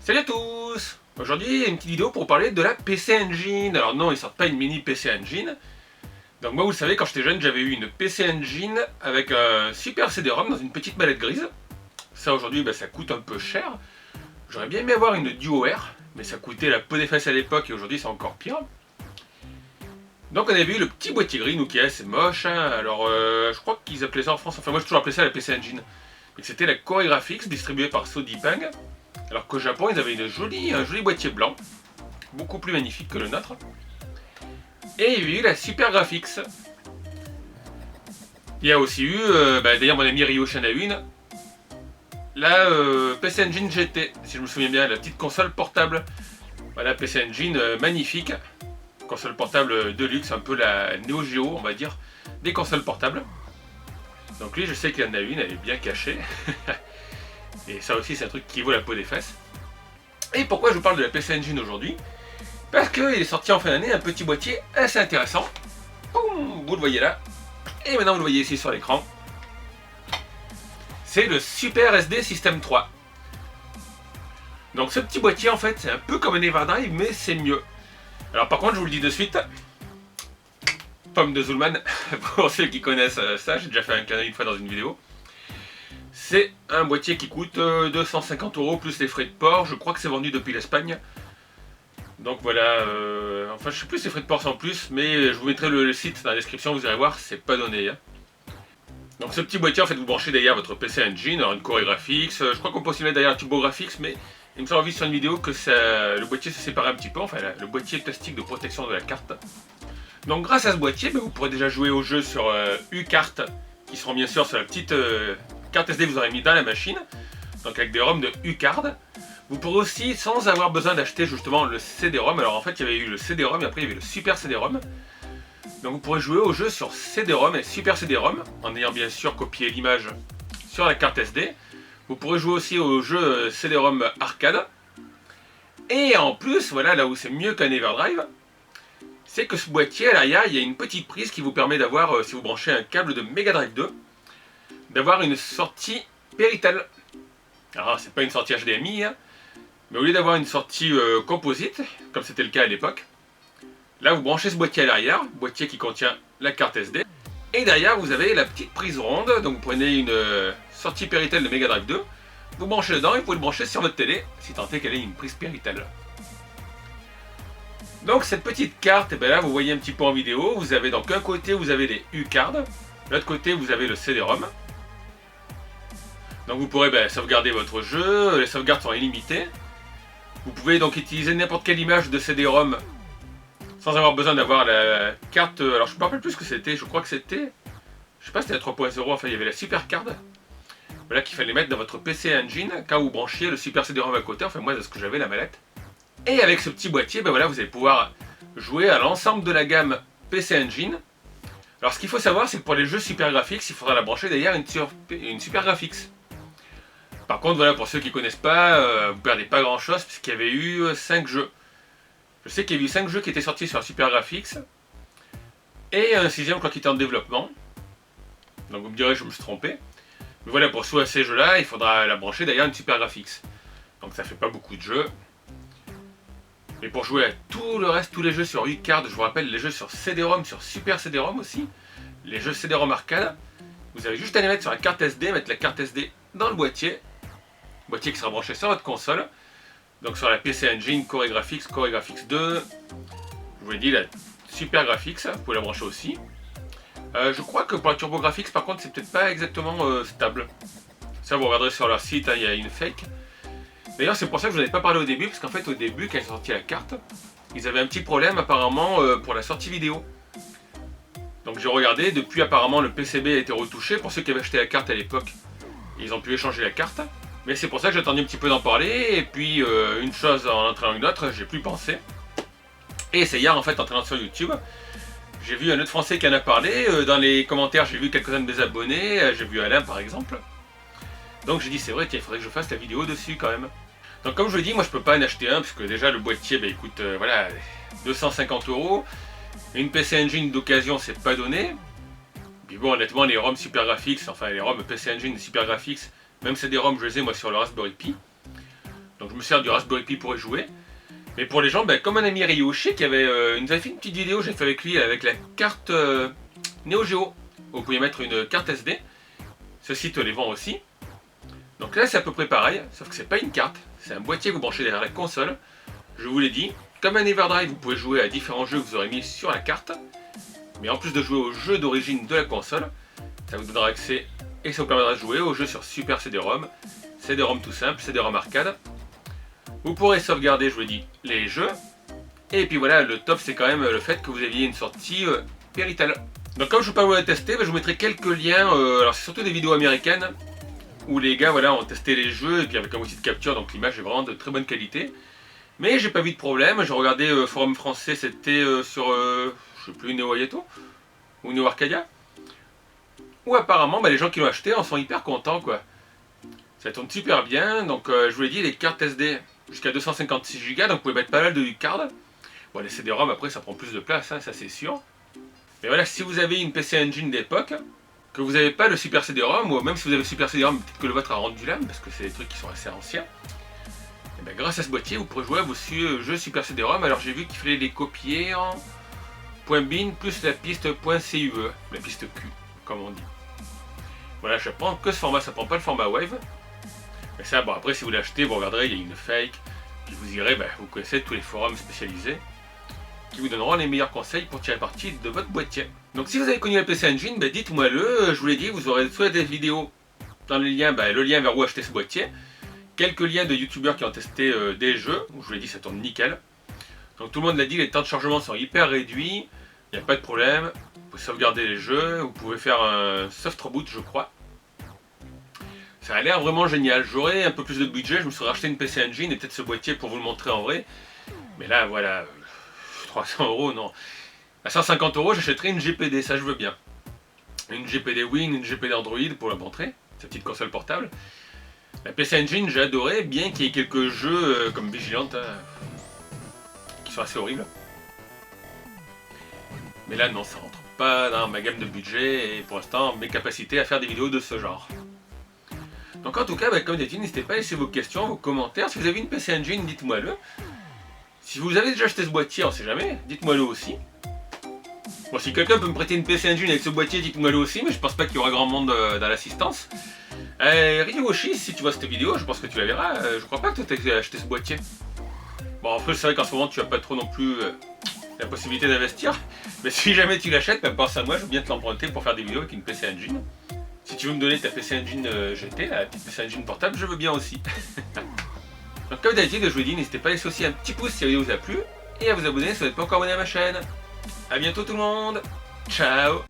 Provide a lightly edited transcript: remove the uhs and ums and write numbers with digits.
Salut à tous! Aujourd'hui, une petite vidéo pour parler de la PC Engine. Alors non, ils sortent pas une mini PC Engine. Donc moi, vous le savez, quand j'étais jeune, j'avais eu une PC Engine avec un super CD-ROM dans une petite mallette grise. Ça, aujourd'hui, ça coûte un peu cher. J'aurais bien aimé avoir une DuoWare, mais ça coûtait la peau des fesses à l'époque et aujourd'hui, c'est encore pire. Donc on avait vu le petit boîtier gris, nous qui est assez moche. Alors je crois qu'ils appelaient ça en France, enfin moi j'ai toujours appelé ça la PC Engine. Et c'était la Core Graphics distribuée par Sodipeng. Alors qu'au Japon, ils avaient un joli boîtier blanc, beaucoup plus magnifique que le nôtre. Et il y a eu la Super Graphics. Il y a aussi eu, d'ailleurs mon ami Ryoshi en a une, la PC Engine GT, si je me souviens bien, la petite console portable. Voilà, PC Engine magnifique, console portable de luxe, un peu la Neo Geo, on va dire, des consoles portables. Donc lui, je sais qu'il y en a une, elle est bien cachée. Et ça aussi, c'est un truc qui vaut la peau des fesses. Et pourquoi je vous parle de la PC Engine aujourd'hui? Parce qu'il est sorti en fin d'année un petit boîtier assez intéressant. Boum, vous le voyez là. Et maintenant, vous le voyez ici sur l'écran. C'est le Super SD System 3. Donc ce petit boîtier, en fait, c'est un peu comme un Everdrive, mais c'est mieux. Alors par contre, je vous le dis de suite. Pomme de Zulman, pour ceux qui connaissent ça, j'ai déjà fait un canal une fois dans une vidéo. C'est un boîtier qui coûte 250 € plus les frais de port. Je crois que c'est vendu depuis l'Espagne. Donc voilà, enfin je sais plus si les frais de port sont en plus, mais je vous mettrai le site dans la description, vous irez voir, c'est pas donné. Donc ce petit boîtier, en fait, vous branchez derrière votre PC Engine, alors une Core Graphics, je crois qu'on peut aussi mettre derrière un TurboGrafx, mais il me semble sur une vidéo que le boîtier se sépare un petit peu, enfin le boîtier plastique de protection de la carte. Donc grâce à ce boîtier, vous pourrez déjà jouer aux jeux sur U-Cart, qui seront bien sûr sur la petite carte SD que vous aurez mis dans la machine, donc avec des ROM de U-Card. Vous pourrez aussi, sans avoir besoin d'acheter justement le CD-ROM, alors en fait il y avait eu le CD-ROM et après il y avait le Super CD-ROM. Donc vous pourrez jouer au jeu sur CD-ROM et Super CD-ROM, en ayant bien sûr copié l'image sur la carte SD. Vous pourrez jouer aussi au jeu CD-ROM arcade. Et en plus, voilà, là où c'est mieux qu'un Everdrive, c'est que ce boîtier, à l'arrière, il y a une petite prise qui vous permet d'avoir, si vous branchez un câble de Mega Drive 2, d'avoir une sortie Péritel. Alors c'est pas une sortie HDMI, mais au lieu d'avoir une sortie composite, comme c'était le cas à l'époque, là vous branchez ce boîtier à l'arrière, boîtier qui contient la carte SD, et derrière vous avez la petite prise ronde, donc vous prenez une sortie Péritel de Mega Drive 2, vous branchez dedans et vous pouvez le brancher sur votre télé, si tant est qu'elle ait une prise Péritel. Donc cette petite carte, et là vous voyez un petit peu en vidéo, vous avez donc un côté vous avez les U-Cards, de l'autre côté vous avez le CD-ROM. Donc vous pourrez sauvegarder votre jeu, les sauvegardes sont illimitées. Vous pouvez donc utiliser n'importe quelle image de CD-ROM sans avoir besoin d'avoir la carte. Alors je ne me rappelle plus ce que c'était, je crois que c'était, je sais pas, c'était la 3.0, enfin il y avait la Super Card. Voilà qu'il fallait mettre dans votre PC Engine quand vous branchiez le Super CD-ROM à côté, enfin moi c'est ce que j'avais, la mallette. Et avec ce petit boîtier, voilà, vous allez pouvoir jouer à l'ensemble de la gamme PC Engine. Alors ce qu'il faut savoir, c'est que pour les jeux Super Graphics, il faudra la brancher derrière une Super Graphics. Par contre, voilà, pour ceux qui ne connaissent pas, vous ne perdez pas grand chose, puisqu'il y avait eu 5 jeux. Je sais qu'il y a eu 5 jeux qui étaient sortis sur la Super Graphics, et un 6ème, je crois, qui était en développement. Donc vous me direz, je me suis trompé. Mais voilà, pour jouer à ces jeux-là, il faudra la brancher derrière une Super Graphics. Donc ça fait pas beaucoup de jeux. Mais pour jouer à tout le reste, tous les jeux sur U-Card, je vous rappelle, les jeux sur CD-ROM, sur Super CD-ROM aussi, les jeux CD-ROM arcade, vous avez juste à les mettre sur la carte SD, mettre la carte SD dans le boîtier qui sera branché sur votre console, donc sur la PC Engine, Core Graphics, Core Graphics 2, je vous l'ai dit, la Super Graphics, vous pouvez la brancher aussi. Je crois que pour la TurboGrafx, par contre, c'est peut-être pas exactement stable. Ça, vous regarderez sur leur site, il y a une fake. D'ailleurs, c'est pour ça que je vous en ai pas parlé au début, parce qu'en fait, au début, quand ils ont sorti la carte, ils avaient un petit problème apparemment pour la sortie vidéo. Donc j'ai regardé, depuis apparemment le PCB a été retouché, pour ceux qui avaient acheté la carte à l'époque, ils ont pu échanger la carte. Mais c'est pour ça que j'attendais un petit peu d'en parler, et puis une chose en entraînant une autre, j'ai plus pensé. Et c'est hier en fait, en traînant sur YouTube, j'ai vu un autre Français qui en a parlé, dans les commentaires j'ai vu quelques-uns de mes abonnés, j'ai vu Alain par exemple. Donc j'ai dit c'est vrai, tiens, il faudrait que je fasse la vidéo dessus quand même. Donc comme je vous l'ai dit, moi je peux pas en acheter un, parce que déjà le boîtier il coûte voilà, 250 €. Une PC Engine d'occasion c'est pas donné. Puis bon, honnêtement, les ROM Super Graphics, enfin les ROM PC Engine Super Graphics, même c'est des ROM, je les ai moi sur le Raspberry Pi. Donc Donc je me sers du Raspberry Pi pour y jouer. Mais pour les gens, comme mon ami Ryoshi qui il nous avait fait une petite vidéo, j'ai fait avec lui avec la carte Neo Geo. Vous pouvez mettre une carte SD. Ce site les vend aussi. Donc là c'est à peu près pareil, sauf que c'est pas une carte, c'est un boîtier que vous branchez derrière la console. Je vous l'ai dit, comme un Everdrive, vous pouvez jouer à différents jeux que vous aurez mis sur la carte. Mais en plus de jouer aux jeux d'origine de la console, ça vous donnera accès et ça vous permettra de jouer aux jeux sur Super CD-ROM, CD-ROM tout simple, CD-ROM arcade. Vous pourrez sauvegarder, je vous l'ai dit, les jeux. Et puis voilà, le top c'est quand même le fait que vous aviez une sortie Péritel. Donc comme je ne peux pas vous la tester, je vous mettrai quelques liens, alors c'est surtout des vidéos américaines, où les gars ont testé les jeux, et puis avec un outil de capture, donc l'image est vraiment de très bonne qualité. Mais j'ai pas vu de problème, j'ai regardé forum français, c'était sur, je sais plus, Neo Ayato, ou Neo Arcadia. Où apparemment, les gens qui l'ont acheté en sont hyper contents, quoi. Ça tourne super bien, donc je vous l'ai dit, les cartes SD jusqu'à 256 Go, donc vous pouvez mettre pas mal de cartes. Bon, les CD-ROM après ça prend plus de place, hein, ça c'est sûr. Mais voilà, si vous avez une PC Engine d'époque, que vous n'avez pas le Super CD-ROM, ou même si vous avez le Super CD-ROM, peut-être que le vôtre a rendu l'âme, parce que c'est des trucs qui sont assez anciens. Et grâce à ce boîtier, vous pourrez jouer à vos jeux Super CD-ROM. Alors j'ai vu qu'il fallait les copier en .bin plus la piste .cue, la piste Q, comme on dit. Voilà, je prends que ce format, ça prend pas le format Wave. Mais ça, après si vous l'achetez, vous regarderez, il y a une fake, puis vous irez, vous connaissez tous les forums spécialisés, qui vous donneront les meilleurs conseils pour tirer parti de votre boîtier. Donc si vous avez connu la PC Engine, dites-moi le, je vous l'ai dit, vous aurez soit des vidéos dans les liens, le lien vers où acheter ce boîtier, quelques liens de youtubeurs qui ont testé des jeux, où je vous l'ai dit ça tourne nickel. Donc tout le monde l'a dit, les temps de chargement sont hyper réduits, il n'y a pas de problème, vous pouvez sauvegarder les jeux, vous pouvez faire un soft reboot je crois. Ça a l'air vraiment génial, j'aurais un peu plus de budget, je me serais racheté une PC Engine et peut-être ce boîtier pour vous le montrer en vrai. Mais là voilà, 300 € non. À 150 € j'achèterai une GPD, ça je veux bien. Une GPD Win, une GPD Android pour la montrer, cette petite console portable. La PC Engine j'ai adoré, bien qu'il y ait quelques jeux comme Vigilante, qui sont assez horribles. Mais là non, ça rentre pas dans ma gamme de budget et pour l'instant mes capacités à faire des vidéos de ce genre. Donc en tout cas, comme d'habitude, n'hésitez pas à laisser vos questions, vos commentaires. Si vous avez une PC Engine, dites-moi le. Si vous avez déjà acheté ce boîtier, on sait jamais, dites-moi le aussi. Bon, si quelqu'un peut me prêter une PC Engine avec ce boîtier, dites-moi le aussi, mais je pense pas qu'il y aura grand monde dans l'assistance. Ryoshi, si tu vois cette vidéo, je pense que tu la verras, je crois pas que tu aies acheté ce boîtier. Bon, après, c'est vrai qu'en ce moment, tu n'as pas trop non plus la possibilité d'investir, mais si jamais tu l'achètes, pense à moi, je veux bien te l'emprunter pour faire des vidéos avec une PC Engine. Si tu veux me donner ta PC Engine GT, la petite PC Engine portable, je veux bien aussi. Donc comme d'habitude, je vous dis, n'hésitez pas à laisser aussi un petit pouce si la vidéo vous a plu, et à vous abonner si vous n'êtes pas encore abonné à ma chaîne. A bientôt tout le monde, ciao.